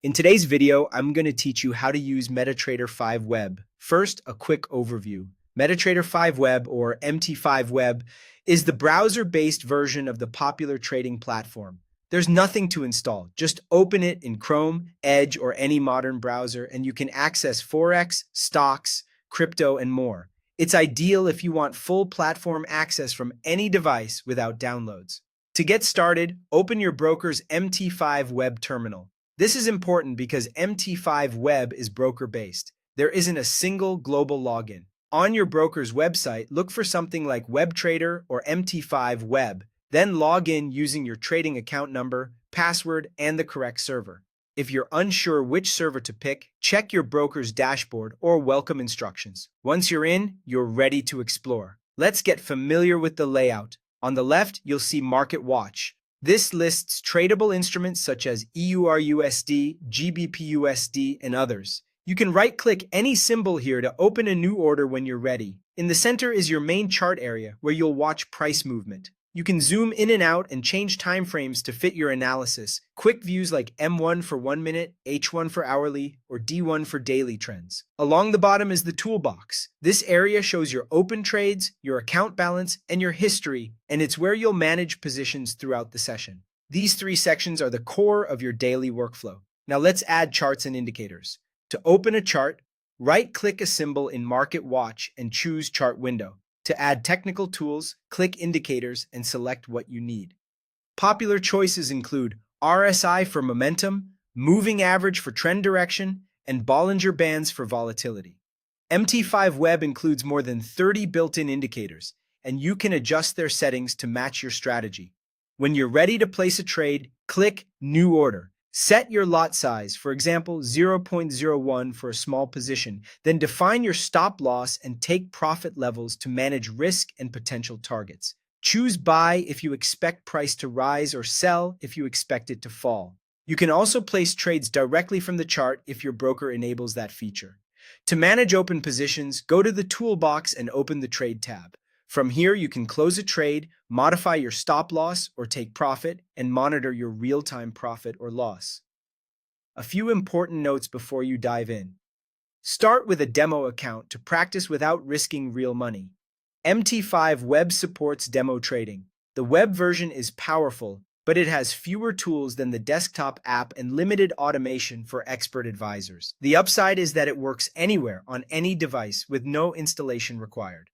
In today's video, I'm going to teach you how to use MetaTrader 5 Web. First, a quick overview. MetaTrader 5 Web, or MT5 Web, is the browser-based version of the popular trading platform. There's nothing to install. Just open it in Chrome, Edge, or any modern browser, and you can access Forex, stocks, crypto, and more. It's ideal if you want full platform access from any device without downloads. To get started, open your broker's MT5 Web terminal. This is important because MT5 Web is broker-based. There isn't a single global login. On your broker's website, look for something like WebTrader or MT5 Web, then log in using your trading account number, password, and the correct server. If you're unsure which server to pick, check your broker's dashboard or welcome instructions. Once you're in, you're ready to explore. Let's get familiar with the layout. On the left, you'll see Market Watch. This lists tradable instruments such as EURUSD, GBPUSD, and others. You can right-click any symbol here to open a new order when you're ready. In the center is your main chart area where you'll watch price movement. You can zoom in and out and change timeframes to fit your analysis. Quick views like M1 for 1 minute, H1 for hourly, or D1 for daily trends. Along the bottom is the Toolbox. This area shows your open trades, your account balance, and your history, and it's where you'll manage positions throughout the session. These three sections are the core of your daily workflow. Now let's add charts and indicators. To open a chart, right-click a symbol in Market Watch and choose Chart Window. To add technical tools, click Indicators and select what you need. Popular choices include RSI for momentum, moving average for trend direction, and Bollinger Bands for volatility. MT5 Web includes more than 30 built-in indicators, and you can adjust their settings to match your strategy. When you're ready to place a trade, click New Order. Set your lot size, for example, 0.01 for a small position, then define your stop loss and take profit levels to manage risk and potential targets. Choose Buy if you expect price to rise or Sell if you expect it to fall. You can also place trades directly from the chart if your broker enables that feature. To manage open positions, go to the Toolbox and open the Trade tab. From here, you can close a trade, modify your stop loss or take profit, and monitor your real-time profit or loss. A few important notes before you dive in. Start with a demo account to practice without risking real money. MT5 Web supports demo trading. The web version is powerful, but it has fewer tools than the desktop app and limited automation for expert advisors. The upside is that it works anywhere on any device with no installation required.